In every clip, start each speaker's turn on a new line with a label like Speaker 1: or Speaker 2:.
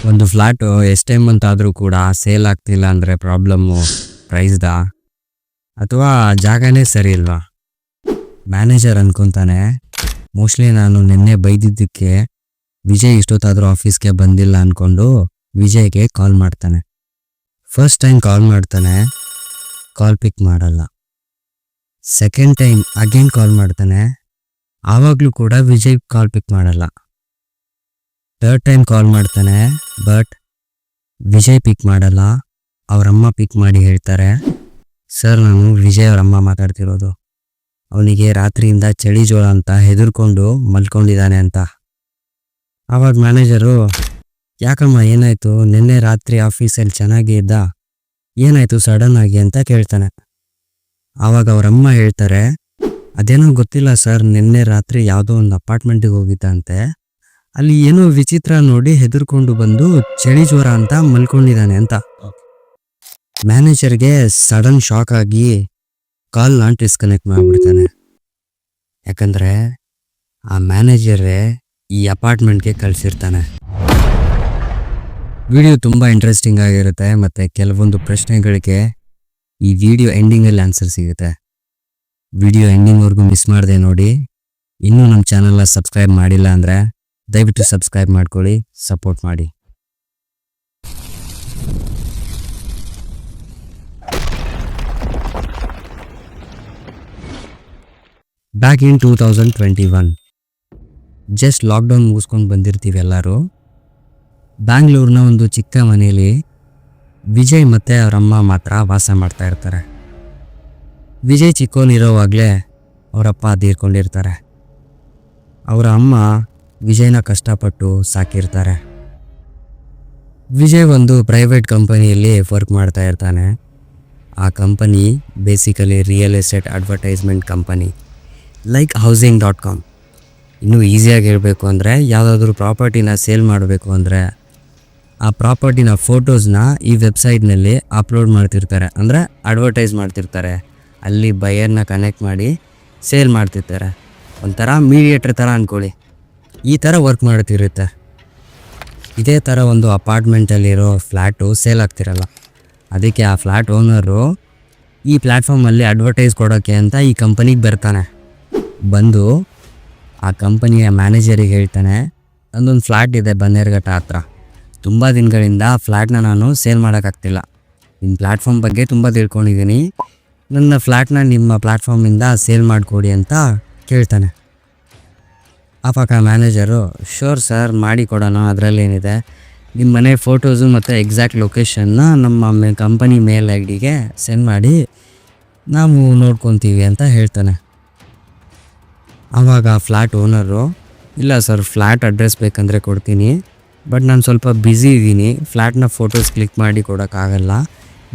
Speaker 1: ಒಂದು ಫ್ಲಾಟು ಎಷ್ಟು ಟೈಮ್ ಅಂತಾದರೂ ಕೂಡ ಸೇಲ್ ಆಗ್ತಿಲ್ಲ ಅಂದರೆ ಪ್ರಾಬ್ಲಮ್ಮು ಪ್ರೈಸ್ದಾ ಅಥವಾ ಜಾಗನೇ ಸರಿ ಇಲ್ವಾ? ಮ್ಯಾನೇಜರ್ ಅನ್ಕೊತಾನೆ, ಮೋಸ್ಟ್ಲಿ ನಾನು ನಿನ್ನೆ ಬೈದಿದ್ದಕ್ಕೆ ವಿಜಯ್ ಇಷ್ಟೊತ್ತಾದರೂ ಆಫೀಸ್ಗೆ ಬಂದಿಲ್ಲ ಅಂದ್ಕೊಂಡು ವಿಜಯ್ಗೆ ಕಾಲ್ ಮಾಡ್ತಾನೆ. ಫಸ್ಟ್ ಟೈಮ್ ಕಾಲ್ ಮಾಡ್ತಾನೆ, ಕಾಲ್ ಪಿಕ್ ಮಾಡಲ್ಲ. ಸೆಕೆಂಡ್ ಟೈಮ್ ಅಗೇನ್ ಕಾಲ್ ಮಾಡ್ತಾನೆ, ಆವಾಗಲೂ ಕೂಡ ವಿಜಯ್ ಕಾಲ್ ಪಿಕ್ ಮಾಡಲ್ಲ. ಥರ್ಡ್ ಟೈಮ್ ಕಾಲ್ ಮಾಡ್ತಾನೆ, ಬಟ್ ವಿಜಯ್ ಪಿಕ್ ಮಾಡಲ್ಲ. ಅವರಮ್ಮ ಪಿಕ್ ಮಾಡಿ ಹೇಳ್ತಾರೆ, ಸರ್ ನಾನು ವಿಜಯ್ ಅವರಮ್ಮ ಮಾತಾಡ್ತಿರೋದು. ಅವನಿಗೆ ರಾತ್ರಿಯಿಂದ ಚಳಿ ಜ್ವರ ಅಂತ ಹೆದರ್ಕೊಂಡು ಮಲ್ಕೊಂಡಿದ್ದಾನೆ ಅಂತ. ಆವಾಗ ಮ್ಯಾನೇಜರು, ಯಾಕಮ್ಮ ಏನಾಯಿತು? ನಿನ್ನೆ ರಾತ್ರಿ ಆಫೀಸಲ್ಲಿ ಚೆನ್ನಾಗೇ ಇದ್ದ, ಏನಾಯಿತು ಸಡನ್ ಆಗಿ ಅಂತ ಕೇಳ್ತಾನೆ. ಆವಾಗ ಅವರಮ್ಮ ಹೇಳ್ತಾರೆ, ಅದೇನೋ ಗೊತ್ತಿಲ್ಲ ಸರ್, ನಿನ್ನೆ ರಾತ್ರಿ ಯಾವುದೋ ಒಂದು ಅಪಾರ್ಟ್ಮೆಂಟಿಗೆ ಹೋಗಿದ್ದಂತೆ, ಅಲ್ಲಿ ಏನೋ ವಿಚಿತ್ರ ನೋಡಿ ಹೆದರ್ಕೊಂಡು ಬಂದು ಚಳಿ ಜ್ವರ ಅಂತ ಮಲ್ಕೊಂಡಿದ್ದಾನೆ ಅಂತ. ಮ್ಯಾನೇಜರ್ಗೆ ಸಡನ್ ಶಾಕ್ ಆಗಿ ಕಾಲ್ನ ಡಿಸ್ಕನೆಕ್ಟ್ ಮಾಡಿಬಿಡ್ತಾನೆ. ಯಾಕಂದರೆ ಆ ಮ್ಯಾನೇಜರೇ ಈ ಅಪಾರ್ಟ್ಮೆಂಟ್ಗೆ ಕಳಿಸಿರ್ತಾನೆ. ವಿಡಿಯೋ ತುಂಬ ಇಂಟ್ರೆಸ್ಟಿಂಗ್ ಆಗಿರುತ್ತೆ ಮತ್ತು ಕೆಲವೊಂದು ಪ್ರಶ್ನೆಗಳಿಗೆ ಈ ವಿಡಿಯೋ ಎಂಡಿಂಗಲ್ಲಿ ಆನ್ಸರ್ ಸಿಗುತ್ತೆ. ವಿಡಿಯೋ ಎಂಡಿಂಗ್ವರೆಗೂ ಮಿಸ್ ಮಾಡದೆ ನೋಡಿ. ಇನ್ನೂ ನಮ್ಮ ಚಾನಲ್ನ ಸಬ್ಸ್ಕ್ರೈಬ್ ಮಾಡಿಲ್ಲ ಅಂದರೆ ದಯವಿಟ್ಟು ಸಬ್ಸ್ಕ್ರೈಬ್ ಮಾಡ್ಕೊಳ್ಳಿ, ಸಪೋರ್ಟ್ ಮಾಡಿ. ಬ್ಯಾಕ್ ಇನ್ 2021 ಜಸ್ಟ್ ಲಾಕ್ಡೌನ್ ಮುಗಿಸ್ಕೊಂಡು ಬಂದಿರ್ತೀವಿ ಎಲ್ಲರೂ. ಬ್ಯಾಂಗ್ಳೂರ್ನ ಒಂದು ಚಿಕ್ಕ ಮನೆಯಲ್ಲಿ ವಿಜಯ್ ಮತ್ತು ಅವರಮ್ಮ ಮಾತ್ರ ವಾಸ ಮಾಡ್ತಾ ಇರ್ತಾರೆ. ವಿಜಯ್ ಚಿಕ್ಕವನಿರೋವಾಗಲೇ ಅವರಪ್ಪ ತೀರ್ಕೊಂಡಿರ್ತಾರೆ. ಅವರ ಅಮ್ಮ ವಿಜಯ್ನ ಕಷ್ಟಪಟ್ಟು ಸಾಕಿರ್ತಾರೆ. ವಿಜಯ್ ಒಂದು ಪ್ರೈವೇಟ್ ಕಂಪನಿಯಲ್ಲಿ ವರ್ಕ್ ಮಾಡ್ತಾ ಇರ್ತಾನೆ. ಆ company basically real estate advertisement company, like housing.com. ಇನ್ನೂ ಈಸಿಯಾಗಿ ಹೇಳಬೇಕು ಅಂದರೆ, ಯಾವುದಾದ್ರೂ ಪ್ರಾಪರ್ಟಿನ ಸೇಲ್ ಮಾಡಬೇಕು ಅಂದರೆ ಆ ಪ್ರಾಪರ್ಟಿನ ಫೋಟೋಸ್ನ ಈ ವೆಬ್ಸೈಟ್ನಲ್ಲಿ ಅಪ್ಲೋಡ್ ಮಾಡ್ತಿರ್ತಾರೆ, ಅಂದರೆ ಅಡ್ವರ್ಟೈಸ್ ಮಾಡ್ತಿರ್ತಾರೆ. ಅಲ್ಲಿ ಬಯರ್ನ ಕನೆಕ್ಟ್ ಮಾಡಿ ಸೇಲ್ ಮಾಡ್ತಿರ್ತಾರೆ. ಒಂಥರ ಮೀಡಿಯೇಟ್ರ್ ಥರ ಅಂದ್ಕೊಳ್ಳಿ. ಈ ಥರ ವರ್ಕ್ ಮಾಡ್ತಿರುತ್ತೆ. ಇದೇ ಥರ ಒಂದು ಅಪಾರ್ಟ್ಮೆಂಟಲ್ಲಿರೋ ಫ್ಲ್ಯಾಟು ಸೇಲ್ ಆಗ್ತಿರಲ್ಲ. ಅದಕ್ಕೆ ಆ ಫ್ಲ್ಯಾಟ್ ಓನರು ಈ ಪ್ಲ್ಯಾಟ್ಫಾರ್ಮಲ್ಲಿ ಅಡ್ವರ್ಟೈಸ್ ಕೊಡೋಕ್ಕೆ ಅಂತ ಈ ಕಂಪನಿಗೆ ಬರ್ತಾನೆ. ಬಂದು ಆ ಕಂಪನಿಯ ಮ್ಯಾನೇಜರಿಗೆ ಹೇಳ್ತಾನೆ, ನನ್ನೊಂದು ಫ್ಲ್ಯಾಟ್ ಇದೆ ಬನ್ನೇರುಘಟ್ಟ ಹತ್ರ, ತುಂಬ ದಿನಗಳಿಂದ ಆ ಫ್ಲ್ಯಾಟ್ನ ನಾನು ಸೇಲ್ ಮಾಡೋಕ್ಕಾಗ್ತಿಲ್ಲ. ನಿಮ್ಮ ಪ್ಲ್ಯಾಟ್ಫಾರ್ಮ್ ಬಗ್ಗೆ ತುಂಬ ತಿಳ್ಕೊಂಡಿದ್ದೀನಿ, ನನ್ನ ಫ್ಲ್ಯಾಟ್ನ ನಿಮ್ಮ ಪ್ಲ್ಯಾಟ್ಫಾರ್ಮಿಂದ ಸೇಲ್ ಮಾಡಿಕೊಡಿ ಅಂತ ಕೇಳ್ತಾನೆ. ಆವಾಗ ಮ್ಯಾನೇಜರು, ಶೋರ್ ಸರ್, ಮಾಡಿ ಕೊಡೋಣ, ಅದರಲ್ಲೇನಿದೆ, ನಿಮ್ಮ ಮನೆ ಫೋಟೋಸು ಮತ್ತು ಎಕ್ಸಾಕ್ಟ್ ಲೊಕೇಶನ್ನ ನಮ್ಮ ಕಂಪನಿ ಮೇಲ್ ಐಡಿಗೆ ಸೆಂಡ್ ಮಾಡಿ ನಾವು ನೋಡ್ಕೊತೀವಿ ಅಂತ ಹೇಳ್ತಾನೆ. ಆವಾಗ ಫ್ಲ್ಯಾಟ್ ಓನರು, ಇಲ್ಲ ಸರ್, ಫ್ಲ್ಯಾಟ್ ಅಡ್ರೆಸ್ ಬೇಕಂದರೆ ಕೊಡ್ತೀನಿ, ಬಟ್ ನಾನು ಸ್ವಲ್ಪ ಬ್ಯುಸಿ ಇದ್ದೀನಿ, ಫ್ಲ್ಯಾಟ್ನ ಫೋಟೋಸ್ ಕ್ಲಿಕ್ ಮಾಡಿ ಕೊಡೋಕ್ಕಾಗಲ್ಲ,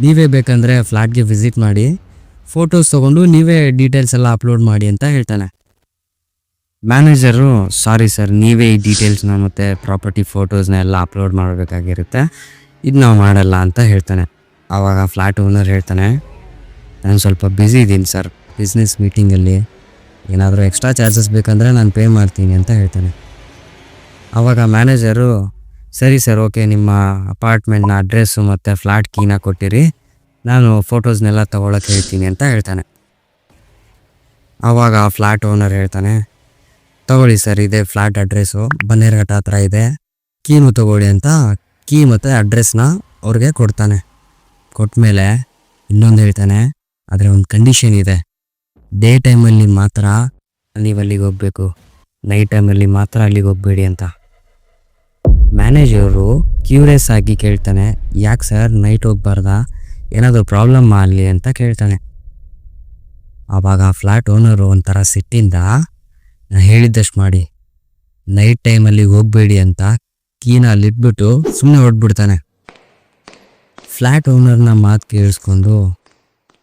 Speaker 1: ನೀವೇ ಬೇಕಂದರೆ ಫ್ಲ್ಯಾಟ್ಗೆ ವಿಸಿಟ್ ಮಾಡಿ ಫೋಟೋಸ್ ತೊಗೊಂಡು ನೀವೇ ಡೀಟೇಲ್ಸ್ ಎಲ್ಲ ಅಪ್ಲೋಡ್ ಮಾಡಿ ಅಂತ ಹೇಳ್ತಾನೆ. ಮ್ಯಾನೇಜರು, ಸಾರಿ ಸರ್, ನೀವೇ ಈ ಡೀಟೇಲ್ಸ್ನ ಮತ್ತು ಪ್ರಾಪರ್ಟಿ ಫೋಟೋಸ್ನ ಎಲ್ಲ ಅಪ್ಲೋಡ್ ಮಾಡಬೇಕಾಗಿರುತ್ತೆ, ಇದು ನಾವು ಮಾಡಲ್ಲ ಅಂತ ಹೇಳ್ತಾನೆ. ಆವಾಗ ಫ್ಲ್ಯಾಟ್ ಓನರ್ ಹೇಳ್ತಾನೆ, ನಾನು ಸ್ವಲ್ಪ ಬ್ಯುಸಿ ಇದ್ದೀನಿ ಸರ್, ಬಿಸ್ನೆಸ್ ಮೀಟಿಂಗಲ್ಲಿ, ಏನಾದರೂ ಎಕ್ಸ್ಟ್ರಾ ಚಾರ್ಜಸ್ ಬೇಕಂದರೆ ನಾನು ಪೇ ಮಾಡ್ತೀನಿ ಅಂತ ಹೇಳ್ತಾನೆ. ಆವಾಗ ಮ್ಯಾನೇಜರು, ಸರಿ ಸರ್, ಓಕೆ, ನಿಮ್ಮ ಅಪಾರ್ಟ್ಮೆಂಟ್ನ ಅಡ್ರೆಸ್ಸು ಮತ್ತು ಫ್ಲ್ಯಾಟ್ ಕೀನ ಕೊಟ್ಟಿರಿ, ನಾನು ಫೋಟೋಸ್ನೆಲ್ಲ ತೊಗೊಳಕ್ಕೆ ಹೇಳ್ತೀನಿ ಅಂತ ಹೇಳ್ತಾನೆ. ಆವಾಗ ಫ್ಲ್ಯಾಟ್ ಓನರ್ ಹೇಳ್ತಾನೆ, ತೊಗೊಳ್ಳಿ ಸರ್, ಇದೆ ಫ್ಲ್ಯಾಟ್ ಅಡ್ರೆಸ್ಸು, ಬನ್ನೇರುಘಟ್ಟ ಹತ್ರ ಇದೆ, ಕೀನು ತೊಗೊಳ್ಳಿ ಅಂತ ಕೀ ಮತ್ತು ಅಡ್ರೆಸ್ನ ಅವ್ರಿಗೆ ಕೊಡ್ತಾನೆ. ಕೊಟ್ಟಮೇಲೆ ಇನ್ನೊಂದು ಹೇಳ್ತಾನೆ, ಆದರೆ ಒಂದು ಕಂಡೀಷನ್ ಇದೆ, ಡೇ ಟೈಮಲ್ಲಿ ಮಾತ್ರ ನೀವು ಅಲ್ಲಿಗೆ ಹೋಗಬೇಕು, ನೈಟ್ ಟೈಮಲ್ಲಿ ಮಾತ್ರ ಅಲ್ಲಿಗೆ ಹೋಗಬೇಡಿ ಅಂತ. ಮ್ಯಾನೇಜರು ಕ್ಯೂರಿಯಸ್ ಆಗಿ ಕೇಳ್ತಾನೆ, ಯಾಕೆ ಸರ್ ನೈಟ್ ಹೋಗ್ಬಾರ್ದಾ, ಏನಾದರೂ ಪ್ರಾಬ್ಲಮ್ಮ ಅಲ್ಲಿ ಅಂತ ಕೇಳ್ತಾನೆ. ಆವಾಗ ಫ್ಲ್ಯಾಟ್ ಓನರು ಒಂಥರ ಸಿಟ್ಟಿಂದ, ನಾನು ಹೇಳಿದ್ದಷ್ಟು ಮಾಡಿ, ನೈಟ್ ಟೈಮಲ್ಲಿ ಹೋಗಬೇಡಿ ಅಂತ ಕೀನ ಅಲ್ಲಿಟ್ಬಿಟ್ಟು ಸುಮ್ಮನೆ ಹೊರಟ್ಬಿಡ್ತಾನೆ. ಫ್ಲ್ಯಾಟ್ ಓನರ್ನ ಮಾತು ಕೇಳಿಸ್ಕೊಂಡು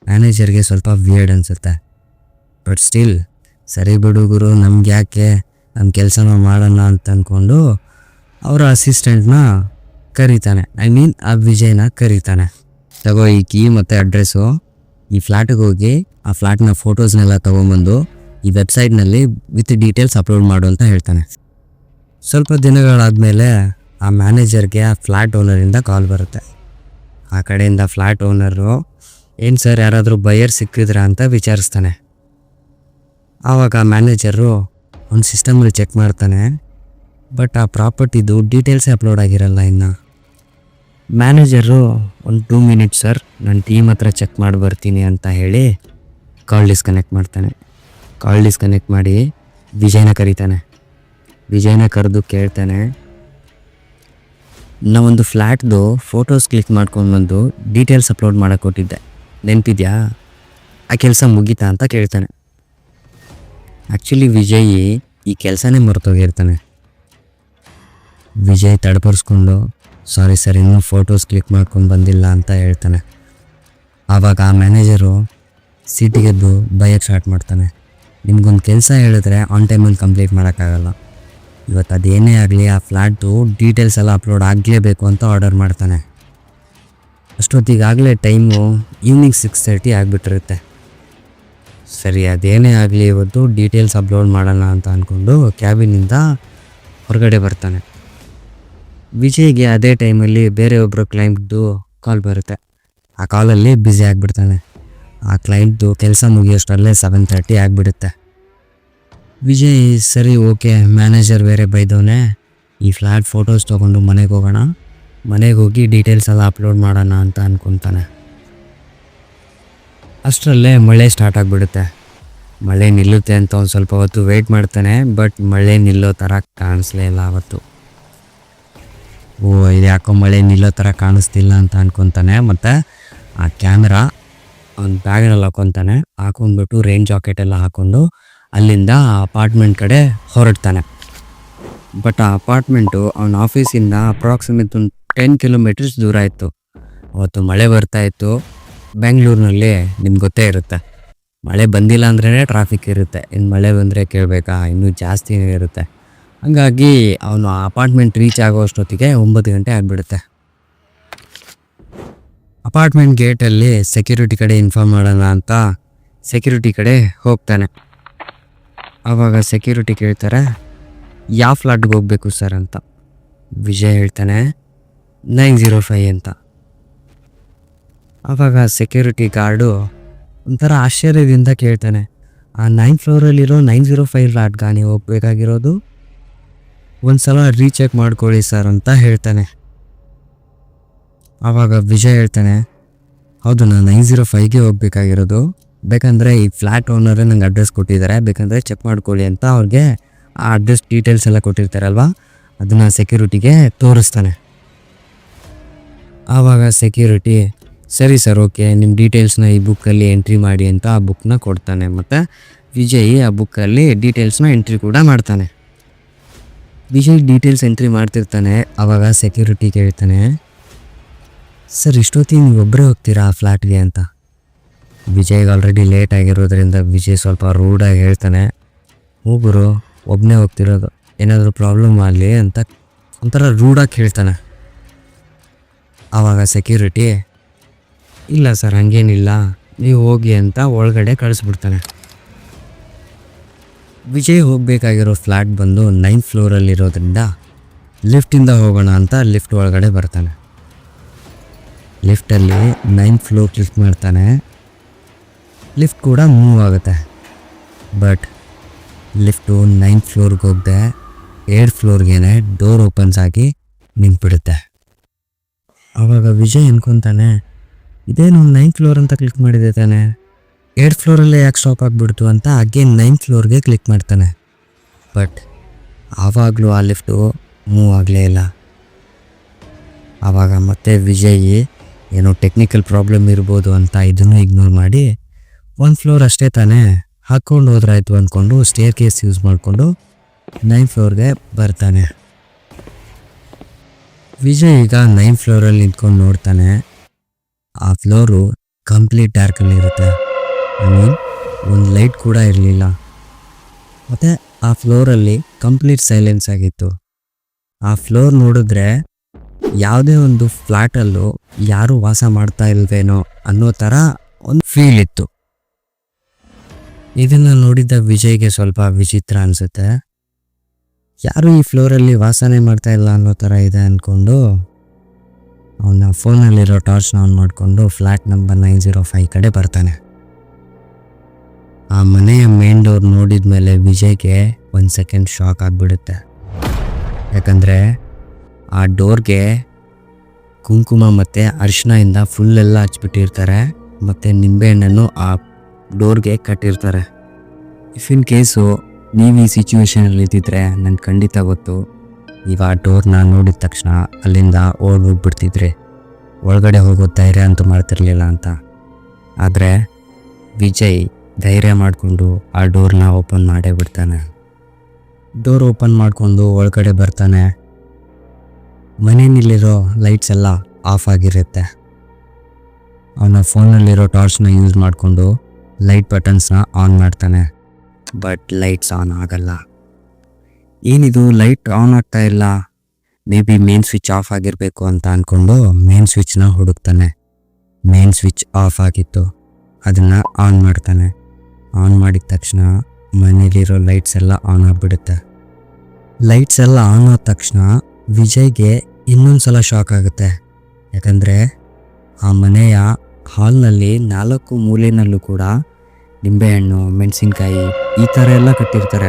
Speaker 1: ಮ್ಯಾನೇಜರ್ಗೆ ಸ್ವಲ್ಪ ವಿಯರ್ಡ್ ಅನಿಸುತ್ತೆ. ಬಟ್ ಸ್ಟಿಲ್, ಸರಿ ಬಿಡುಗರು, ನಮ್ಗೆ ಯಾಕೆ, ನಮ್ಮ ಕೆಲಸನ ಮಾಡೋಣ ಅಂತ ಅಂದ್ಕೊಂಡು ಅವರ ಅಸಿಸ್ಟೆಂಟ್ನ ಕರೀತಾನೆ. ಆ ವಿಜಯ್ನ ಕರೀತಾನೆ. ತಗೋ ಈ ಕೀ ಮತ್ತು ಅಡ್ರೆಸ್ಸು, ಈ ಫ್ಲ್ಯಾಟಿಗೆ ಹೋಗಿ ಆ ಫ್ಲ್ಯಾಟ್ನ ಫೋಟೋಸ್ನೆಲ್ಲ ತೊಗೊಂಬಂದು ಈ ವೆಬ್ಸೈಟ್ನಲ್ಲಿ ವಿತ್ ಡೀಟೇಲ್ಸ್ ಅಪ್ಲೋಡ್ ಮಾಡು ಅಂತ ಹೇಳ್ತಾನೆ. ಸ್ವಲ್ಪ ದಿನಗಳಾದಮೇಲೆ ಆ ಆ ಮ್ಯಾನೇಜರ್ಗೆ ಆ ಫ್ಲ್ಯಾಟ್ ಓನರಿಂದ ಕಾಲ್ ಬರುತ್ತೆ. ಆ ಕಡೆಯಿಂದ ಫ್ಲ್ಯಾಟ್ ಓನರು ಏನು ಸರ್ ಯಾರಾದರೂ ಬಯರ್ ಸಿಕ್ಕಿದ್ರಾ ಅಂತ ವಿಚಾರಿಸ್ತಾನೆ. ಆವಾಗ ಮ್ಯಾನೇಜರು ಅವ್ನ ಸಿಸ್ಟಮಲ್ಲಿ ಚೆಕ್ ಮಾಡ್ತಾನೆ, ಬಟ್ ಆ ಪ್ರಾಪರ್ಟಿದು ಡೀಟೇಲ್ಸೇ ಅಪ್ಲೋಡ್ ಆಗಿರಲ್ಲ ಇನ್ನು. ಮ್ಯಾನೇಜರು ಒಂದು 2 ಮಿನಿಟ್ಸ್ ಸರ್, ನನ್ನ ಟೀಮ್ ಹತ್ರ ಚೆಕ್ ಮಾಡಿ ಬರ್ತೀನಿ ಅಂತ ಹೇಳಿ ಕಾಲ್ ಡಿಸ್ಕನೆಕ್ಟ್ ಮಾಡ್ತಾನೆ. ಕಾಲ್ ಡಿಸ್ಕನೆಕ್ಟ್ ಮಾಡಿ ವಿಜಯ್ನ ಕರೀತಾನೆ. ವಿಜಯ್ನ ಕರೆದು ಕೇಳ್ತಾನೆ, ನಾವೊಂದು ಫ್ಲ್ಯಾಟ್ದು ಫೋಟೋಸ್ ಕ್ಲಿಕ್ ಮಾಡ್ಕೊಂಡು ಬಂದು ಡೀಟೇಲ್ಸ್ ಅಪ್ಲೋಡ್ ಮಾಡೋಕ್ಕೆ ಕೊಟ್ಟಿದ್ದೆ, ನೆನಪಿದ್ಯಾ? ಆ ಕೆಲಸ ಮುಗೀತಾ ಅಂತ ಕೇಳ್ತಾನೆ. ಆ್ಯಕ್ಚುಲಿ ವಿಜಯ್ ಈ ಕೆಲಸನೇ ಮರೆತೋಗಿರ್ತಾನೆ. ವಿಜಯ್ ತಡಪಡಿಸ್ಕೊಂಡು ಸಾರಿ ಸರ್ ಇನ್ನೂ ಫೋಟೋಸ್ ಕ್ಲಿಕ್ ಮಾಡ್ಕೊಂಡು ಬಂದಿಲ್ಲ ಅಂತ ಹೇಳ್ತಾನೆ. ಆವಾಗ ಆ ಮ್ಯಾನೇಜರು ಸಿಟಿಗೆದ್ದು ಬೈಯಕ್ಕೆ ಸ್ಟಾರ್ಟ್ ಮಾಡ್ತಾನೆ. ನಿಮ್ಗೊಂದು ಕೆಲಸ ಹೇಳಿದ್ರೆ ಆನ್ ಟೈಮಲ್ಲಿ ಕಂಪ್ಲೀಟ್ ಮಾಡೋಕ್ಕಾಗಲ್ಲ. ಇವತ್ತು ಅದೇನೇ ಆಗಲಿ ಆ ಫ್ಲ್ಯಾಟ್ದು ಡೀಟೇಲ್ಸ್ ಎಲ್ಲ ಅಪ್ಲೋಡ್ ಆಗಲೇಬೇಕು ಅಂತ ಆರ್ಡರ್ ಮಾಡ್ತಾನೆ. ಅಷ್ಟೊತ್ತಿಗಾಗಲೇ ಟೈಮು ಈವ್ನಿಂಗ್ 6:30 ಆಗಿಬಿಟ್ಟಿರುತ್ತೆ. ಸರಿ ಅದೇನೇ ಆಗಲಿ ಇವತ್ತು ಡೀಟೇಲ್ಸ್ ಅಪ್ಲೋಡ್ ಮಾಡೋಣ ಅಂತ ಅಂದ್ಕೊಂಡು ಕ್ಯಾಬಿನಿಂದ ಹೊರಗಡೆ ಬರ್ತಾನೆ. ವಿಜಯ್ಗೆ ಅದೇ ಟೈಮಲ್ಲಿ ಬೇರೆ ಒಬ್ಬರು ಕ್ಲೈಂಟ್ದು ಕಾಲ್ ಬರುತ್ತೆ. ಆ ಕಾಲಲ್ಲಿ ಬ್ಯುಸಿ ಆಗಿಬಿಡ್ತಾನೆ. ಆ ಕ್ಲೈಂಟ್ದು ಕೆಲಸ ಮುಗಿಯೋಷ್ಟರಲ್ಲೇ 7:30 ಆಗಿಬಿಡುತ್ತೆ. ವಿಜಯ್ ಸರಿ ಓಕೆ, ಮ್ಯಾನೇಜರ್ ಬೇರೆ ಬೈದವನೇ, ಈ ಫ್ಲ್ಯಾಟ್ ಫೋಟೋಸ್ ತೊಗೊಂಡು ಮನೆಗೆ ಹೋಗೋಣ, ಮನೆಗೆ ಹೋಗಿ ಡೀಟೇಲ್ಸ್ ಎಲ್ಲ ಅಪ್ಲೋಡ್ ಮಾಡೋಣ ಅಂತ ಅಂದ್ಕೊತಾನೆ. ಅಷ್ಟರಲ್ಲೇ ಮಳೆ ಸ್ಟಾರ್ಟ್ ಆಗಿಬಿಡುತ್ತೆ. ಮಳೆ ನಿಲ್ಲುತ್ತೆ ಅಂತ ಒಂದು ಸ್ವಲ್ಪ ಹೊತ್ತು ವೆಯ್ಟ್ ಮಾಡ್ತಾನೆ, ಬಟ್ ಮಳೆ ನಿಲ್ಲೋ ಥರ ಕಾಣಿಸ್ಲೇ ಇಲ್ಲ ಅವತ್ತು. ಇದು ಯಾಕೋ ಮಳೆ ನಿಲ್ಲೋ ಥರ ಕಾಣಿಸ್ತಿಲ್ಲ ಅಂತ ಅಂದ್ಕೊತಾನೆ. ಮತ್ತು ಆ ಕ್ಯಾಮ್ರಾ ಅವ್ನ ಬ್ಯಾಗ್ನಲ್ಲಿ ಹಾಕ್ಕೊತಾನೆ. ಹಾಕೊಂಡ್ಬಿಟ್ಟು ರೈನ್ ಜಾಕೆಟ್ ಎಲ್ಲ ಹಾಕ್ಕೊಂಡು ಅಲ್ಲಿಂದ ಆ ಅಪಾರ್ಟ್ಮೆಂಟ್ ಕಡೆ ಹೊರಡ್ತಾನೆ. ಬಟ್ ಆ ಅಪಾರ್ಟ್ಮೆಂಟು ಅವನ ಆಫೀಸಿಂದ ಅಪ್ರಾಕ್ಸಿಮೇಟ್ ಒಂದು 10 ಕಿಲೋಮೀಟರ್ಸ್ ದೂರ ಇತ್ತು. ಅವತ್ತು ಮಳೆ ಬರ್ತಾಯಿತ್ತು. ಬೆಂಗಳೂರಿನಲ್ಲಿ ನಿಮ್ಗೆ ಗೊತ್ತೇ ಇರುತ್ತೆ, ಮಳೆ ಬಂದಿಲ್ಲ ಅಂದ್ರೇ ಟ್ರಾಫಿಕ್ ಇರುತ್ತೆ, ಇನ್ನು ಮಳೆ ಬಂದರೆ ಕೇಳಬೇಕಾ, ಇನ್ನೂ ಜಾಸ್ತಿನೇ ಇರುತ್ತೆ. ಹಾಗಾಗಿ ಅವನು ಅಪಾರ್ಟ್ಮೆಂಟ್ ರೀಚ್ ಆಗೋ ಅಷ್ಟೊತ್ತಿಗೆ 9 ಗಂಟೆ ಆಗಿಬಿಡುತ್ತೆ. ಅಪಾರ್ಟ್ಮೆಂಟ್ ಗೇಟಲ್ಲಿ ಸೆಕ್ಯೂರಿಟಿ ಕಡೆ ಇನ್ಫಾರ್ಮ್ ಮಾಡೋಣ ಅಂತ ಸೆಕ್ಯೂರಿಟಿ ಕಡೆ ಹೋಗ್ತಾನೆ. ಆವಾಗ ಸೆಕ್ಯೂರಿಟಿ ಕೇಳ್ತಾರೆ, ಯಾವ ಫ್ಲಾಟ್ಗೆ ಹೋಗಬೇಕು ಸರ್ ಅಂತ. ವಿಜಯ್ ಹೇಳ್ತಾನೆ 905 ಅಂತ. ಆವಾಗ ಸೆಕ್ಯೂರಿಟಿ ಗಾರ್ಡು ಒಂಥರ ಆಶ್ಚರ್ಯದಿಂದ ಕೇಳ್ತಾನೆ, ಆ 9th ಫ್ಲೋರಲ್ಲಿರೋ 905 ಫ್ಲಾಟ್ಗೆ ನೀವು ಹೋಗ್ಬೇಕಾಗಿರೋದು? ಒಂದು ಸಲ ರೀಚೆಕ್ ಮಾಡ್ಕೊಳ್ಳಿ ಸರ್ ಅಂತ ಹೇಳ್ತಾನೆ. ಆವಾಗ ವಿಜಯ್ ಹೇಳ್ತಾನೆ, ಹೌದು ನಾನು 905ಗೆ ಹೋಗ್ಬೇಕಾಗಿರೋದು, ಬೇಕಂದರೆ ಈ ಫ್ಲ್ಯಾಟ್ ಓನರೇ ನಂಗೆ ಅಡ್ರೆಸ್ ಕೊಟ್ಟಿದ್ದಾರೆ, ಬೇಕಂದರೆ ಚೆಕ್ ಮಾಡ್ಕೊಳ್ಳಿ ಅಂತ ಅವ್ರಿಗೆ ಆ ಅಡ್ರೆಸ್ ಡೀಟೇಲ್ಸ್ ಎಲ್ಲ ಕೊಟ್ಟಿರ್ತಾರಲ್ವ, ಅದನ್ನು ಸೆಕ್ಯೂರಿಟಿಗೆ ತೋರಿಸ್ತಾನೆ. ಆವಾಗ ಸೆಕ್ಯೂರಿಟಿ ಸರಿ ಸರ್ ಓಕೆ, ನಿಮ್ಮ ಡೀಟೇಲ್ಸ್ನ ಈ ಬುಕ್ಕಲ್ಲಿ ಎಂಟ್ರಿ ಮಾಡಿ ಅಂತ ಆ ಬುಕ್ನ ಕೊಡ್ತಾನೆ. ಮತ್ತು ವಿಜಯ್ ಆ ಬುಕ್ಕಲ್ಲಿ ಡೀಟೇಲ್ಸ್ನ ಎಂಟ್ರಿ ಕೂಡ ಮಾಡ್ತಾನೆ. ವಿಜಯ್ ಡೀಟೇಲ್ಸ್ ಎಂಟ್ರಿ ಮಾಡ್ತಿರ್ತಾನೆ. ಆವಾಗ ಸೆಕ್ಯೂರಿಟಿ ಕೇಳ್ತಾನೆ, ಸರ್ ಇಷ್ಟೊತ್ತಿಗೆ ನೀವು ಒಬ್ಬರೇ ಹೋಗ್ತೀರಾ ಆ ಫ್ಲ್ಯಾಟ್ಗೆ ಅಂತ. ವಿಜಯ್ಗೆ ಆಲ್ರೆಡಿ ಲೇಟ್ ಆಗಿರೋದ್ರಿಂದ ವಿಜಯ್ ಸ್ವಲ್ಪ ರೂಡಾಗಿ ಹೇಳ್ತಾನೆ, ಹೋಗುರು ಒಬ್ಬನೇ ಹೋಗ್ತಿರೋದು, ಏನಾದರೂ ಪ್ರಾಬ್ಲಮ್ ಆಗಲಿ ಅಂತ ಒಂಥರ ರೂಡಾಗಿ ಹೇಳ್ತಾನೆ. ಆವಾಗ ಸೆಕ್ಯೂರಿಟಿ ಇಲ್ಲ ಸರ್ ಹಾಗೇನಿಲ್ಲ, ನೀವು ಹೋಗಿ ಅಂತ ಒಳಗಡೆ ಕಳಿಸ್ಬಿಡ್ತಾನೆ. ವಿಜಯ್ ಹೋಗಬೇಕಾಗಿರೋ ಫ್ಲ್ಯಾಟ್ ಬಂದು 9th ಫ್ಲೋರಲ್ಲಿರೋದ್ರಿಂದ ಲಿಫ್ಟಿಂದ ಹೋಗೋಣ ಅಂತ ಲಿಫ್ಟ್ ಒಳಗಡೆ ಬರ್ತಾನೆ. ಲಿಫ್ಟಲ್ಲಿ 9th ಫ್ಲೋರ್ ಕ್ಲಿಕ್ ಮಾಡ್ತಾನೆ. ಲಿಫ್ಟ್ ಕೂಡ ಮೂವ್ ಆಗುತ್ತೆ. ಬಟ್ ಲಿಫ್ಟು 9th ಫ್ಲೋರ್ಗೆ ಹೋಗದೆ 8th ಫ್ಲೋರ್ಗೇನೆ ಡೋರ್ ಓಪನ್ಸ್ ಆಗಿ ನಿಂತ್ಬಿಡುತ್ತೆ. ಆವಾಗ ವಿಜಯ್ ಅನ್ಕೊತಾನೆ, ಇದೇನು 9th ಫ್ಲೋರ್ ಅಂತ ಕ್ಲಿಕ್ ಮಾಡಿದೆ ತಾನೆ, 8th ಫ್ಲೋರಲ್ಲೇ ಯಾಕೆ ಸ್ಟಾಪ್ ಆಗಿಬಿಡ್ತು ಅಂತ ಅಗೇನ್ 9th ಫ್ಲೋರ್ಗೆ ಕ್ಲಿಕ್ ಮಾಡ್ತಾನೆ. ಬಟ್ ಆವಾಗಲೂ ಆ ಲಿಫ್ಟು ಮೂವ್ ಆಗಲೇ ಇಲ್ಲ. ಆವಾಗ ಮತ್ತೆ ವಿಜಯ್ ಏನೋ ಟೆಕ್ನಿಕಲ್ ಪ್ರಾಬ್ಲಮ್ ಇರ್ಬೋದು ಅಂತ ಇದನ್ನು ಇಗ್ನೋರ್ ಮಾಡಿ 1 ಫ್ಲೋರ್ ಅಷ್ಟೇ ತಾನೇ ಹಾಕ್ಕೊಂಡು ಹೋದ್ರಾಯ್ತು ಅಂದ್ಕೊಂಡು ಸ್ಟೇರ್ ಕೇಸ್ ಯೂಸ್ ಮಾಡಿಕೊಂಡು 9th ಫ್ಲೋರ್ಗೆ ಬರ್ತಾನೆ. ವಿಜಯ್ ಈಗ 9th ಫ್ಲೋರಲ್ಲಿ ನಿಂತ್ಕೊಂಡು ನೋಡ್ತಾನೆ. ಆ ಫ್ಲೋರು ಕಂಪ್ಲೀಟ್ ಡಾರ್ಕಲ್ಲಿರುತ್ತೆ. ಐ ಮೀನ್ ಒಂದು ಲೈಟ್ ಕೂಡ ಇರಲಿಲ್ಲ. ಮತ್ತು ಆ ಫ್ಲೋರಲ್ಲಿ ಕಂಪ್ಲೀಟ್ ಸೈಲೆನ್ಸ್ ಆಗಿತ್ತು. ಆ ಫ್ಲೋರ್ ನೋಡಿದ್ರೆ ಯಾವುದೇ ಒಂದು ಫ್ಲ್ಯಾಟಲ್ಲೂ ಯಾರೂ ವಾಸ ಮಾಡ್ತಾ ಇಲ್ವೇನೋ ಅನ್ನೋ ಥರ ಒಂದು ಫೀಲ್ ಇತ್ತು. ಇದನ್ನು ನೋಡಿದ್ದ ವಿಜಯ್ಗೆ ಸ್ವಲ್ಪ ವಿಚಿತ್ರ ಅನಿಸುತ್ತೆ. ಯಾರು ಈ ಫ್ಲೋರಲ್ಲಿ ವಾಸನೆ ಮಾಡ್ತಾ ಇಲ್ಲ ಅನ್ನೋ ಥರ ಇದೆ ಅಂದ್ಕೊಂಡು ಅವನ ಫೋನಲ್ಲಿರೋ ಟಾರ್ಚ್ನ ಆನ್ ಮಾಡಿಕೊಂಡು ಫ್ಲ್ಯಾಟ್ ನಂಬರ್ 905 ಕಡೆ ಬರ್ತಾನೆ. ಆ ಮನೆಯ ಮೇನ್ ಡೋರ್ ನೋಡಿದ ಮೇಲೆ ವಿಜಯ್ಗೆ 1 ಸೆಕೆಂಡ್ ಶಾಕ್ ಆಗಿಬಿಡುತ್ತೆ. ಯಾಕಂದರೆ ಆ ಡೋರ್ಗೆ ಕುಂಕುಮ ಮತ್ತು ಅರಿಶಿಣದಿಂದ ಫುಲ್ಲೆಲ್ಲ ಹಚ್ಬಿಟ್ಟಿರ್ತಾರೆ ಮತ್ತು ನಿಂಬೆಹಣ್ಣನ್ನು ಆ ಡೋರ್ಗೆ ಕಟ್ಟಿರ್ತಾರೆ. ಇಫ್ ಇನ್ ಕೇಸು ನೀವು ಈ ಸಿಚುವೇಶನಲ್ಲಿ ಇದ್ದಿದ್ರೆ ನನಗೆ ಖಂಡಿತ ಗೊತ್ತು, ನೀವು ಆ ಡೋರ್ನ ನೋಡಿದ ತಕ್ಷಣ ಅಲ್ಲಿಂದ ಹೋಗ್ಬಿಡ್ತಿದ್ರಿ, ಒಳಗಡೆ ಹೋಗೋ ಧೈರ್ಯ ಅಂತೂ ಮಾಡ್ತಿರ್ಲಿಲ್ಲ ಅಂತ. ಆದರೆ ವಿಜಯ್ ಧೈರ್ಯ ಮಾಡಿಕೊಂಡು ಆ ಡೋರ್ನ ಓಪನ್ ಮಾಡೇ ಬಿಡ್ತಾನೆ. ಡೋರ್ ಓಪನ್ ಮಾಡಿಕೊಂಡು ಒಳಗಡೆ ಬರ್ತಾನೆ. ಮನೆಯಲ್ಲಿರೋ ಲೈಟ್ಸ್ ಎಲ್ಲ ಆಫ್ ಆಗಿರುತ್ತೆ. ಅವನ ಫೋನಲ್ಲಿರೋ ಟಾರ್ಚ್ನ ಯೂಸ್ ಮಾಡಿಕೊಂಡು ಲೈಟ್ ಬಟನ್ಸ್ನ ಆನ್ ಮಾಡ್ತಾನೆ. ಬಟ್ ಲೈಟ್ಸ್ ಆನ್ ಆಗಲ್ಲ. ಏನಿದು ಲೈಟ್ ಆನ್ ಆಗ್ತಾ ಇಲ್ಲ, may be main switch off ಆಗಿರಬೇಕು ಅಂತ ಅಂದ್ಕೊಂಡು ಮೇನ್ ಸ್ವಿಚ್ನ ಹುಡುಕ್ತಾನೆ. ಮೇನ್ ಸ್ವಿಚ್ ಆಫ್ ಆಗಿತ್ತು, ಅದನ್ನು ಆನ್ ಮಾಡ್ತಾನೆ. ಆನ್ ಮಾಡಿದ ತಕ್ಷಣ ಮನೇಲಿರೋ ಲೈಟ್ಸ್ ಎಲ್ಲ ಆನ್ ಆಗಿಬಿಡುತ್ತೆ. ಲೈಟ್ಸ್ ಎಲ್ಲ ಆನ್ ಆದ ತಕ್ಷಣ ವಿಜಯ್ಗೆ ಇನ್ನೊಂದು ಸಲ ಶಾಕ್ ಆಗುತ್ತೆ. ಯಾಕಂದರೆ ಆ ಮನೆಯ ಹಾಲ್ನಲ್ಲಿ 4 ಮೂಲೆಯಲ್ಲೂ ಕೂಡ ನಿಂಬೆಹಣ್ಣು, ಮೆಣಸಿನ್ಕಾಯಿ ಈ ಥರ ಎಲ್ಲ ಕಟ್ಟಿರ್ತಾರೆ.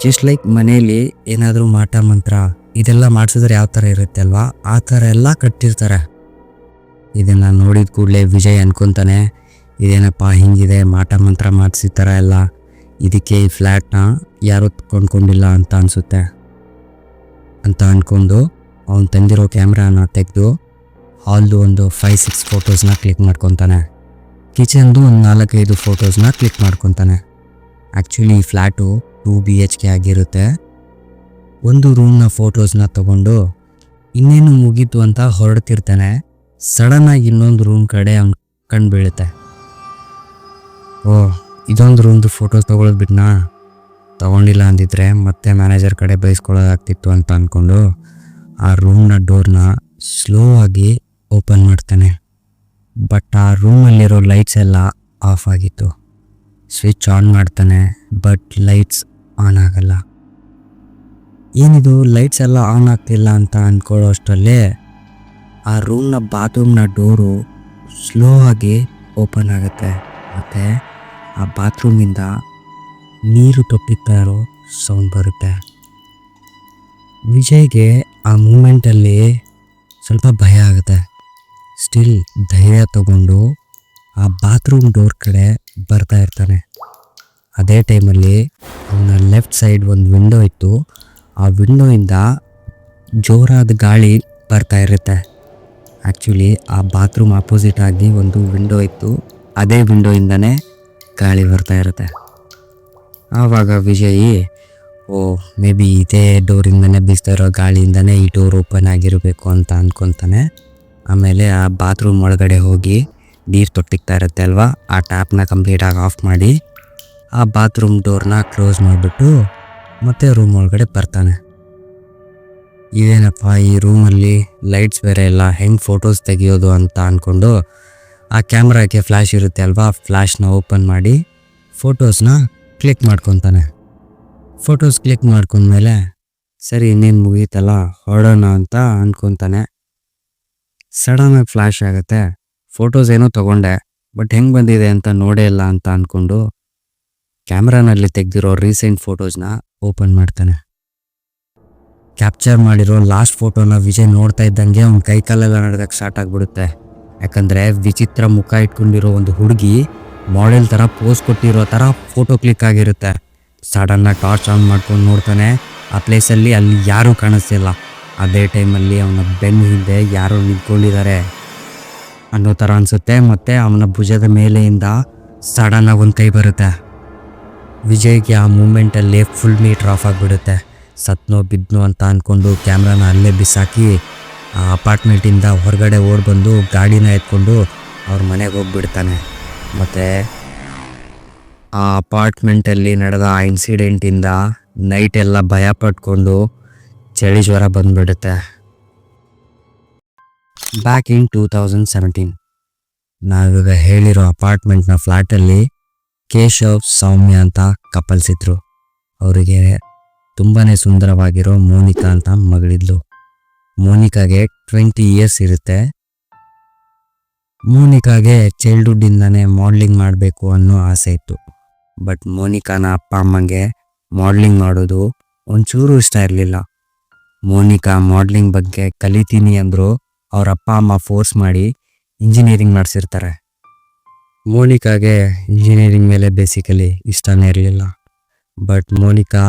Speaker 1: ಜಸ್ಟ್ ಲೈಕ್ ಮನೆಯಲ್ಲಿ ಏನಾದರೂ ಮಾಟ ಮಂತ್ರ ಇದೆಲ್ಲ ಮಾಡಿಸಿದ್ರೆ ಯಾವ ಥರ ಇರುತ್ತೆ ಅಲ್ವಾ, ಆ ಥರ ಎಲ್ಲ ಕಟ್ಟಿರ್ತಾರೆ. ಇದನ್ನು ನೋಡಿದ ಕೂಡಲೇ ವಿಜಯ್ ಅನ್ಕೊತಾನೆ, ಇದೇನಪ್ಪ ಹಿಂಗಿದೆ, ಮಾಟ ಮಂತ್ರ ಮಾಡಿಸಿ ಥರ ಎಲ್ಲ, ಇದಕ್ಕೆ ಈ ಫ್ಲ್ಯಾಟ್ನ ಯಾರೂ ಕೊಂಡ್ಕೊಂಡಿಲ್ಲ ಅಂತ ಅನಿಸುತ್ತೆ ಅಂತ ಅಂದ್ಕೊಂಡು ಅವನು ತಂದಿರೋ ಕ್ಯಾಮ್ರಾನ ತೆಗೆದು ಹಾಲ್ದು ಒಂದು 5-6 ಫೋಟೋಸ್ನ ಕ್ಲಿಕ್ ಮಾಡ್ಕೊತಾನೆ. ಕಿಚನ್ದು ಒಂದು 4-5 ಫೋಟೋಸ್ನ ಕ್ಲಿಕ್ ಮಾಡ್ಕೊತಾನೆ. ಆ್ಯಕ್ಚುಲಿ ಈ ಫ್ಲ್ಯಾಟು 2 BHK ಆಗಿರುತ್ತೆ. ಒಂದು ರೂಮ್ನ ಫೋಟೋಸ್ನ ತಗೊಂಡು ಇನ್ನೇನು ಮುಗೀತು ಅಂತ ಹೊರಡ್ತಿರ್ತಾನೆ. ಸಡನ್ನಾಗಿ ಇನ್ನೊಂದು ರೂಮ್ ಕಡೆ ಅವ್ನು ಕಣ್ಣು ಬೀಳುತ್ತೆ. ಇದೊಂದು ರೂಮ್ದು ಫೋಟೋಸ್ ತೊಗೊಳೋದು ಬಿಟ್ನಾ, ತೊಗೊಂಡಿಲ್ಲ ಅಂದಿದ್ರೆ ಮತ್ತೆ ಮ್ಯಾನೇಜರ್ ಕಡೆ ಬಯಸ್ಕೊಳ್ಳೋದಾಗ್ತಿತ್ತು ಅಂತ ಅಂದ್ಕೊಂಡು ಆ ರೂಮ್ನ ಡೋರ್ನ ಸ್ಲೋ ಆಗಿ ಓಪನ್ ಮಾಡ್ತಾನೆ. ಬಟ್ ಆ ರೂಮಲ್ಲಿರೋ ಲೈಟ್ಸ್ ಎಲ್ಲ ಆಫ್ ಆಗಿತ್ತು. ಸ್ವಿಚ್ ಆನ್ ಮಾಡ್ತಾನೆ, ಬಟ್ ಲೈಟ್ಸ್ ಆನ್ ಆಗಲ್ಲ. ಏನಿದು ಲೈಟ್ಸ್ ಎಲ್ಲ ಆನ್ ಆಗ್ತಿಲ್ಲ ಅಂತ ಅಂದ್ಕೊಳ್ಳೋ ಅಷ್ಟರಲ್ಲೇ ಆ ರೂಮ್ನ ಬಾತ್ರೂಮ್ನ ಡೋರು ಸ್ಲೋ ಆಗಿ ಓಪನ್ ಆಗುತ್ತೆ. ಮತ್ತು ಆ ಬಾತ್ರೂಮಿಂದ ನೀರು ತೊಟ್ಟಿಗ್ತಾ ಇರೋ ಸೌಂಡ್ ಬರುತ್ತೆ. ವಿಜಯ್ಗೆ ಆ ಮೂಮೆಂಟಲ್ಲಿ ಸ್ವಲ್ಪ ಭಯ ಆಗುತ್ತೆ. ಸ್ಟಿಲ್ ಧೈರ್ಯ ತಗೊಂಡು ಆ ಬಾತ್ರೂಮ್ ಡೋರ್ ಕಡೆ ಬರ್ತಾ ಇರ್ತಾನೆ. ಅದೇ ಟೈಮಲ್ಲಿ ಅವನ ಲೆಫ್ಟ್ ಸೈಡ್ ಒಂದು ವಿಂಡೋ ಇತ್ತು. ಆ ವಿಂಡೋಯಿಂದ ಜೋರಾದ ಗಾಳಿ ಬರ್ತಾ ಇರುತ್ತೆ. ಆ್ಯಕ್ಚುಲಿ ಆ ಬಾತ್ರೂಮ್ ಆಪೋಸಿಟ್ ಆಗಿ ಒಂದು ವಿಂಡೋ ಇತ್ತು, ಅದೇ ವಿಂಡೋಯಿಂದನೇ ಗಾಳಿ ಬರ್ತಾ ಇರುತ್ತೆ. ಆವಾಗ ವಿಜಯ್ ಮೇ ಬಿ ಇದೇ ಡೋರಿಂದನೇ ಬೀಸ್ತಾ ಇರೋ ಗಾಳಿಯಿಂದನೇ ಈ ಡೋರ್ ಓಪನ್ ಆಗಿರಬೇಕು ಅಂತ ಅಂದ್ಕೊತಾನೆ. ಆಮೇಲೆ ಆ ಬಾತ್ರೂಮ್ ಒಳಗಡೆ ಹೋಗಿ ನೀರು ತೊಟ್ಟಿಗ್ತಾ ಇರುತ್ತೆ ಅಲ್ವಾ, ಆ ಟ್ಯಾಪ್ನ ಕಂಪ್ಲೀಟಾಗಿ ಆಫ್ ಮಾಡಿ ಆ ಬಾತ್ರೂಮ್ ಡೋರ್ನ ಕ್ಲೋಸ್ ಮಾಡಿಬಿಟ್ಟು ಮತ್ತೆ ರೂಮ್ ಒಳಗಡೆ ಬರ್ತಾನೆ. ಇದೇನಪ್ಪ ಈ ರೂಮಲ್ಲಿ ಲೈಟ್ಸ್ ಬೇರೆ ಇಲ್ಲ, ಹೆಂಗೆ ಫೋಟೋಸ್ ತೆಗಿಯೋದು ಅಂತ ಅಂದ್ಕೊಂಡು ಆ ಕ್ಯಾಮ್ರಾಗೆ ಫ್ಲ್ಯಾಶ್ ಇರುತ್ತೆ ಅಲ್ವಾ, ಫ್ಲ್ಯಾಶ್ನ ಓಪನ್ ಮಾಡಿ ಫೋಟೋಸ್ನ ಕ್ಲಿಕ್ ಮಾಡ್ಕೊತಾನೆ. ಫೋಟೋಸ್ ಕ್ಲಿಕ್ ಮಾಡ್ಕೊಂಡ್ಮೇಲೆ ಸರಿ ಇನ್ನೇನು ಮುಗೀತಲ್ಲ ಹೊರಡೋಣ ಅಂತ ಅಂದ್ಕೊತಾನೆ. ಸಡನ್ನಾಗಿ ಫ್ಲ್ಯಾಶ್ ಆಗುತ್ತೆ. ಫೋಟೋಸ್ ಏನೋ ತೊಗೊಂಡೆ, ಬಟ್ ಹೆಂಗೆ ಬಂದಿದೆ ಅಂತ ನೋಡೇ ಇಲ್ಲ ಅಂತ ಅಂದ್ಕೊಂಡು ಕ್ಯಾಮ್ರಾನಲ್ಲಿ ತೆಗೆದಿರೋ ರೀಸೆಂಟ್ ಫೋಟೋಸ್ನ ಓಪನ್ ಮಾಡ್ತಾನೆ. ಕ್ಯಾಪ್ಚರ್ ಮಾಡಿರೋ ಲಾಸ್ಟ್ ಫೋಟೋನ ವಿಜಯ್ ನೋಡ್ತಾ ಇದ್ದಂಗೆ ಅವ್ನ ಕೈಕಾಲೆಲ್ಲ ನಡೆದಕ್ಕೆ ಸ್ಟಾರ್ಟ್ ಆಗಿಬಿಡುತ್ತೆ. ಯಾಕಂದರೆ ವಿಚಿತ್ರ ಮುಖ ಇಟ್ಕೊಂಡಿರೋ ಒಂದು ಹುಡುಗಿ ಮಾಡೆಲ್ ಥರ ಪೋಸ್ ಕೊಟ್ಟಿರೋ ಥರ ಫೋಟೋ ಕ್ಲಿಕ್ ಆಗಿರುತ್ತೆ. ಸಡನ್ನಾಗಿ ಟಾರ್ಚ್ ಆನ್ ಮಾಡ್ಕೊಂಡು ನೋಡ್ತಾನೆ. ಆ ಪ್ಲೇಸಲ್ಲಿ ಅಲ್ಲಿ ಯಾರೂ ಕಾಣಿಸ್ತಿಲ್ಲ. ಅದೇ ಟೈಮಲ್ಲಿ ಅವನ ಬೆನ್ನು ಹಿಂದೆ ಯಾರೋ ನಿಂತ್ಕೊಂಡಿದ್ದಾರೆ ಅನ್ನೋ ಥರ ಅನಿಸುತ್ತೆ. ಮತ್ತು ಅವನ ಭುಜದ ಮೇಲೆಯಿಂದ ಸಡನ್ನಾಗಿ ಒಂದು ಕೈ ಬರುತ್ತೆ. ವಿಜಯ್ಗೆ ಆ ಮೂಮೆಂಟಲ್ಲಿ ಫುಲ್ ಮೀಟರ್ ಆಫ್ ಆಗಿಬಿಡುತ್ತೆ. ಸತ್ನೋ ಬಿದ್ನೋ ಅಂತ ಅಂದ್ಕೊಂಡು ಕ್ಯಾಮ್ರಾನ ಅಲ್ಲೇ ಬಿಸಾಕಿ ಆ ಅಪಾರ್ಟ್ಮೆಂಟಿಂದ ಹೊರಗಡೆ ಓಡ್ಬಂದು ಗಾಡಿನ ಎತ್ಕೊಂಡು ಅವ್ರ ಮನೆಗೆ ಹೋಗ್ಬಿಡ್ತಾನೆ. ಮತ್ತು ಆ ಅಪಾರ್ಟ್ಮೆಂಟಲ್ಲಿ ನಡೆದ ಆ ಇನ್ಸಿಡೆಂಟಿಂದ ನೈಟ್ ಎಲ್ಲ ಭಯ ಪಟ್ಕೊಂಡು ಚಳಿ ಜ್ವರ ಬಂದ್ಬಿಡುತ್ತೆ. ಬ್ಯಾಕ್ ಇನ್ 2017 ನಾವೀಗ ಹೇಳಿರೋ ಅಪಾರ್ಟ್ಮೆಂಟ್ನ ಫ್ಲ್ಯಾಟಲ್ಲಿ ಕೇಶವ್, ಸೌಮ್ಯ ಅಂತ ಕಪಲ್ಸ್ ಇದ್ರು. ಅವರಿಗೆ ತುಂಬಾ ಸುಂದರವಾಗಿರೋ ಮೋನಿಕಾ ಅಂತ ಮಗಳಿದ್ಲು. ಮೋನಿಕಾಗೆ 20 ಇಯರ್ಸ್ ಇರುತ್ತೆ. ಮೋನಿಕಾಗೆ ಚೈಲ್ಡ್ಹುಡ್ಡಿಂದಾನೇ ಮಾಡ್ಲಿಂಗ್ ಮಾಡಬೇಕು ಅನ್ನೋ ಆಸೆ ಇತ್ತು. ಬಟ್ ಮೋನಿಕಾನ ಅಪ್ಪ ಅಮ್ಮಂಗೆ ಮಾಡ್ಲಿಂಗ್ ಮಾಡೋದು ಒಂಚೂರು ಇಷ್ಟ ಇರಲಿಲ್ಲ. ಮೋನಿಕಾ ಮಾಡ್ಲಿಂಗ್ ಬಗ್ಗೆ ಕಲಿತೀನಿ ಅಂದರು ಅವ್ರ ಅಪ್ಪ ಅಮ್ಮ ಫೋರ್ಸ್ ಮಾಡಿ ಇಂಜಿನಿಯರಿಂಗ್ ಮಾಡಿಸಿರ್ತಾರೆ. ಮೋನಿಕಾಗೆ ಇಂಜಿನಿಯರಿಂಗ್ ಮೇಲೆ ಬೇಸಿಕಲಿ ಇಷ್ಟನೇ ಇರಲಿಲ್ಲ. ಬಟ್ ಮೋನಿಕಾ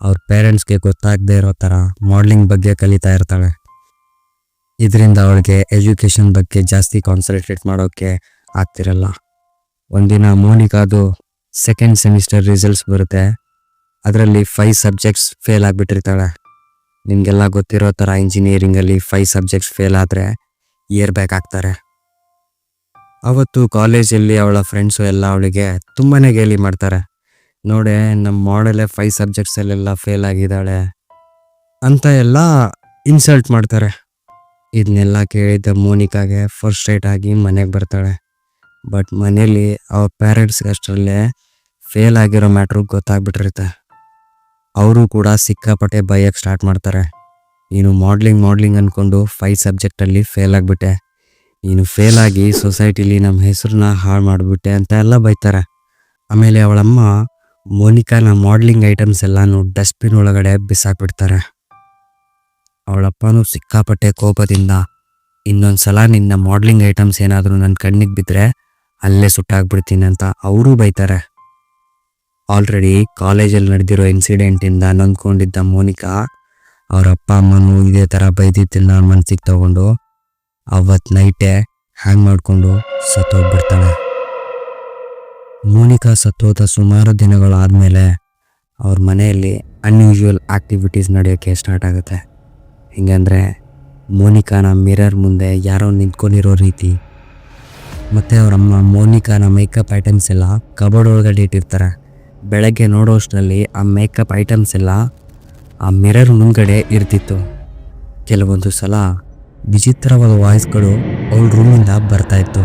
Speaker 1: ಅವ್ರ ಪೇರೆಂಟ್ಸ್ಗೆ ಗೊತ್ತಾಗದೇ ಇರೋ ಥರ ಮಾಡ್ಲಿಂಗ್ ಬಗ್ಗೆ ಕಲಿತಾ ಇರ್ತಾಳೆ. ಇದರಿಂದ ಅವಳಿಗೆ ಎಜುಕೇಷನ್ ಬಗ್ಗೆ ಜಾಸ್ತಿ ಕಾನ್ಸಂಟ್ರೇಟ್ ಮಾಡೋಕ್ಕೆ ಆಗ್ತಿರಲ್ಲ. ಒಂದಿನ ಮೋನಿಕಾದು ಸೆಕೆಂಡ್ ಸೆಮಿಸ್ಟರ್ ರಿಸಲ್ಟ್ಸ್ ಬರುತ್ತೆ. ಅದರಲ್ಲಿ 5 ಸಬ್ಜೆಕ್ಟ್ಸ್ ಫೇಲ್ ಆಗಿಬಿಟ್ಟಿರ್ತಾಳೆ. ನಿಮಗೆಲ್ಲ ಗೊತ್ತಿರೋ ಥರ ಇಂಜಿನಿಯರಿಂಗಲ್ಲಿ 5 ಸಬ್ಜೆಕ್ಟ್ಸ್ ಫೇಲ್ ಆದರೆ ಇಯರ್ ಬ್ಯಾಕ್ ಆಗ್ತಾರೆ. ಅವತ್ತು ಕಾಲೇಜಲ್ಲಿ ಅವಳ ಫ್ರೆಂಡ್ಸು ಎಲ್ಲ ಅವಳಿಗೆ ತುಂಬಾ ಗೇಲಿ ಮಾಡ್ತಾರೆ. ನೋಡೆ ನಮ್ಮ ಮಾಡಲೇ 5 ಸಬ್ಜೆಕ್ಟ್ಸಲ್ಲೆಲ್ಲ ಫೇಲ್ ಆಗಿದ್ದಾಳೆ ಅಂತ ಎಲ್ಲ ಇನ್ಸಲ್ಟ್ ಮಾಡ್ತಾರೆ. ಇದನ್ನೆಲ್ಲ ಕೇಳಿದ್ದ ಮೋನಿಕಾಗೆ ಫ್ರಸ್ಟ್ರೇಟ್ ಆಗಿ ಮನೆಗೆ ಬರ್ತಾಳೆ. ಬಟ್ ಮನೇಲಿ ಅವ್ರ ಪೇರೆಂಟ್ಸ್ಗೆ ಅಷ್ಟರಲ್ಲೇ ಫೇಲ್ ಆಗಿರೋ ಮ್ಯಾಟ್ರು ಗೊತ್ತಾಗ್ಬಿಟ್ಟಿರುತ್ತೆ. ಅವರು ಕೂಡ ಸಿಕ್ಕಾಪಟ್ಟೆ ಬೈಯಕ್ಕೆ ಸ್ಟಾರ್ಟ್ ಮಾಡ್ತಾರೆ. ನೀನು ಮಾಡ್ಲಿಂಗ್ ಅಂದ್ಕೊಂಡು 5 ಸಬ್ಜೆಕ್ಟಲ್ಲಿ ಫೇಲ್ ಆಗಿಬಿಟ್ಟೆ, ನೀನು ಫೇಲ್ ಆಗಿ ಸೊಸೈಟಿಲಿ ನಮ್ಮ ಹೆಸರನ್ನ ಹಾಳು ಮಾಡಿಬಿಟ್ಟೆ ಅಂತ ಎಲ್ಲ ಬೈತಾರೆ. ಆಮೇಲೆ ಅವಳಮ್ಮ ಮೋನಿಕಾನ ಮಾಡ್ಲಿಂಗ್ ಐಟಮ್ಸ್ ಎಲ್ಲನೂ ಡಸ್ಟ್ಬಿನ್ ಒಳಗಡೆ ಬಿಸಾಕ್ಬಿಡ್ತಾರೆ. ಅವಳಪ್ಪನೂ ಸಿಕ್ಕಾಪಟ್ಟೆ ಕೋಪದಿಂದ ಇನ್ನೊಂದು ಸಲ ನಿನ್ನ ಮಾಡ್ಲಿಂಗ್ ಐಟಮ್ಸ್ ಏನಾದರೂ ನನ್ನ ಕಣ್ಣಿಗೆ ಬಿದ್ದರೆ ಅಲ್ಲೇ ಸುಟ್ಟಾಗ್ಬಿಡ್ತೀನಿ ಅಂತ ಅವರೂ ಬೈತಾರೆ. ಆಲ್ರೆಡಿ ಕಾಲೇಜಲ್ಲಿ ನಡೆದಿರೋ ಇನ್ಸಿಡೆಂಟಿಂದ ನೊಂದ್ಕೊಂಡಿದ್ದ ಮೋನಿಕಾ ಅವ್ರ ಅಪ್ಪ ಅಮ್ಮನೂ ಇದೇ ಥರ ಬೈದಿದ್ದನ್ನ ಮನಸ್ಸಿಗೆ ತಗೊಂಡು ಅವತ್ತು ನೈಟೇ ಹ್ಯಾಂಗ್ ಮಾಡಿಕೊಂಡು ಸತ್ತೋಗ್ಬಿಡ್ತಾಳೆ. ಮೋನಿಕಾ ಸತ್ತೋದ ಸುಮಾರು ದಿನಗಳಾದಮೇಲೆ ಅವ್ರ ಮನೆಯಲ್ಲಿ ಅನ್ಯೂಶುವಲ್ ಆ್ಯಕ್ಟಿವಿಟೀಸ್ ನಡೆಯೋಕ್ಕೆ ಸ್ಟಾರ್ಟ್ ಆಗುತ್ತೆ. ಹಿಂಗಂದರೆ ಮೋನಿಕಾನ ಮಿರರ್ ಮುಂದೆ ಯಾರೋ ನಿಂತ್ಕೊಂಡಿರೋ ರೀತಿ, ಮತ್ತು ಅವರಮ್ಮ ಮೋನಿಕಾನ ಮೇಕಪ್ ಐಟಮ್ಸ್ ಎಲ್ಲ ಕಬೋರ್ಡ್ ಒಳಗಡೆ ಇಟ್ಟಿರ್ತಾರೆ. ಬೆಳಗ್ಗೆ ನೋಡೋಷ್ಟರಲ್ಲಿ ಆ ಮೇಕಪ್ ಐಟಮ್ಸ್ ಎಲ್ಲ ಆ ಮಿರರ್ ಮುಂದ್ಗಡೆ ಇರ್ತಿತ್ತು. ಕೆಲವೊಂದು ಸಲ ವಿಚಿತ್ರವಾದ ವಾಯ್ಸ್ಗಳು ಅವಳ ರೂಮಿಂದ ಬರ್ತಾಯಿತ್ತು.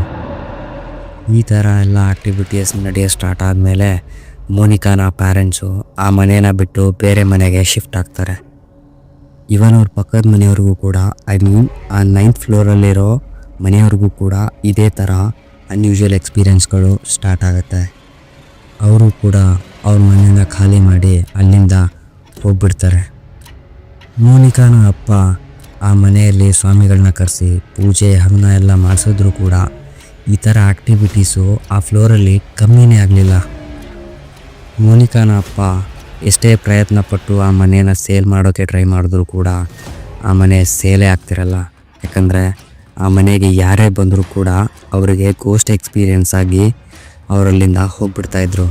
Speaker 1: ಈ ಥರ ಎಲ್ಲ ಆ್ಯಕ್ಟಿವಿಟೀಸ್ ನಡೆಯೋ ಸ್ಟಾರ್ಟ್ ಆದಮೇಲೆ ಮೋನಿಕಾನ ಪೇರೆಂಟ್ಸು ಆ ಮನೇನ ಬಿಟ್ಟು ಬೇರೆ ಮನೆಗೆ ಶಿಫ್ಟ್ ಆಗ್ತಾರೆ. ಇವನ್ ಅವ್ರ ಪಕ್ಕದ ಮನೆಯವ್ರಿಗೂ ಕೂಡ ಆ 9th ಫ್ಲೋರಲ್ಲಿರೋ ಮನೆಯವ್ರಿಗೂ ಕೂಡ ಇದೇ ಥರ ಅನ್ಯೂಶುವಲ್ ಎಕ್ಸ್ಪೀರಿಯನ್ಸ್ಗಳು ಸ್ಟಾರ್ಟ್ ಆಗುತ್ತೆ. ಅವರು ಕೂಡ ಅವ್ರ ಮನೆಯನ್ನ ಖಾಲಿ ಮಾಡಿ ಅಲ್ಲಿಂದ ಹೋಗ್ಬಿಡ್ತಾರೆ. ಮೋನಿಕಾನ ಅಪ್ಪ ಆ ಮನೆಯಲ್ಲಿ ಸ್ವಾಮಿಗಳನ್ನ ಕರೆಸಿ ಪೂಜೆ ಹವನ ಎಲ್ಲ ಮಾಡಿಸಿದ್ರು ಕೂಡ ಈ ಥರ ಆ್ಯಕ್ಟಿವಿಟೀಸು ಆ ಫ್ಲೋರಲ್ಲಿ ಕಮ್ಮಿನೇ ಆಗಲಿಲ್ಲ. ಮೋನಿಕಾನ ಅಪ್ಪ ಎಷ್ಟೇ ಪ್ರಯತ್ನ ಪಟ್ಟು ಆ ಮನೇನ ಸೇಲ್ ಮಾಡೋಕ್ಕೆ ಟ್ರೈ ಮಾಡಿದ್ರು ಕೂಡ ಆ ಮನೆ ಸೇಲೇ ಆಗ್ತಿರಲ್ಲ. ಯಾಕಂದರೆ ಆ ಮನೆಗೆ ಯಾರೇ ಬಂದರೂ ಕೂಡ ಅವರಿಗೆ ಗೋಸ್ಟ್ ಎಕ್ಸ್ಪೀರಿಯನ್ಸ್ ಆಗಿ ಅವರಲ್ಲಿಂದ ಹೋಗ್ಬಿಡ್ತಾಯಿದ್ರು.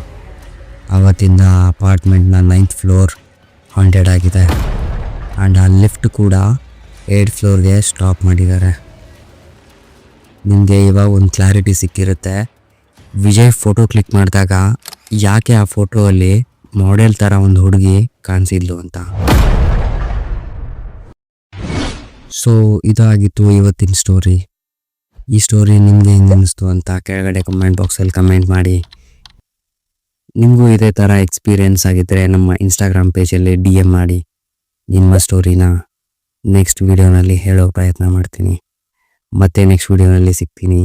Speaker 1: ಆವತ್ತಿಂದ ಆ ಅಪಾರ್ಟ್ಮೆಂಟ್ನ 9th ಫ್ಲೋರ್ ಹಾಂಟೆಡ್ ಆಗಿದೆ. ಆ್ಯಂಡ್ ಆ ಲಿಫ್ಟ್ ಕೂಡ 8th ಫ್ಲೋರ್ಗೆ ಸ್ಟಾಪ್ ಮಾಡಿದ್ದಾರೆ. ನಿಮಗೆ ಇವಾಗ ಒಂದು ಕ್ಲಾರಿಟಿ ಸಿಕ್ಕಿರುತ್ತೆ ವಿಜಯ್ ಫೋಟೋ ಕ್ಲಿಕ್ ಮಾಡಿದಾಗ ಯಾಕೆ ಆ ಫೋಟೋ ಅಲ್ಲಿ ಮಾಡೆಲ್ ಥರ ಒಂದು ಹುಡುಗಿ ಕಾಣಿಸಿದ್ಲು ಅಂತ. ಸೊ ಇದಾಗಿತ್ತು ಇವತ್ತಿನ ಸ್ಟೋರಿ. ಈ ಸ್ಟೋರಿ ನಿಮಗೆ ಹೆಂಗೆ ಅನ್ನಿಸ್ತು ಅಂತ ಕೆಳಗಡೆ ಕಮೆಂಟ್ ಬಾಕ್ಸಲ್ಲಿ ಕಮೆಂಟ್ ಮಾಡಿ. ನಿಮಗೂ ಇದೇ ಥರ ಎಕ್ಸ್ಪೀರಿಯೆನ್ಸ್ ಆಗಿದ್ದರೆ ನಮ್ಮ ಇನ್ಸ್ಟಾಗ್ರಾಮ್ ಪೇಜಲ್ಲಿ DM ಮಾಡಿ. ನಿಮ್ಮ ಸ್ಟೋರಿನ ನೆಕ್ಸ್ಟ್ ವಿಡಿಯೋನಲ್ಲಿ ಹೇಳೋ ಪ್ರಯತ್ನ ಮಾಡ್ತೀನಿ. ಮತ್ತೆ ನೆಕ್ಸ್ಟ್ ವಿಡಿಯೋನಲ್ಲಿ ಸಿಗ್ತೀನಿ.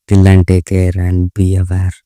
Speaker 1: Till and take care and be aware.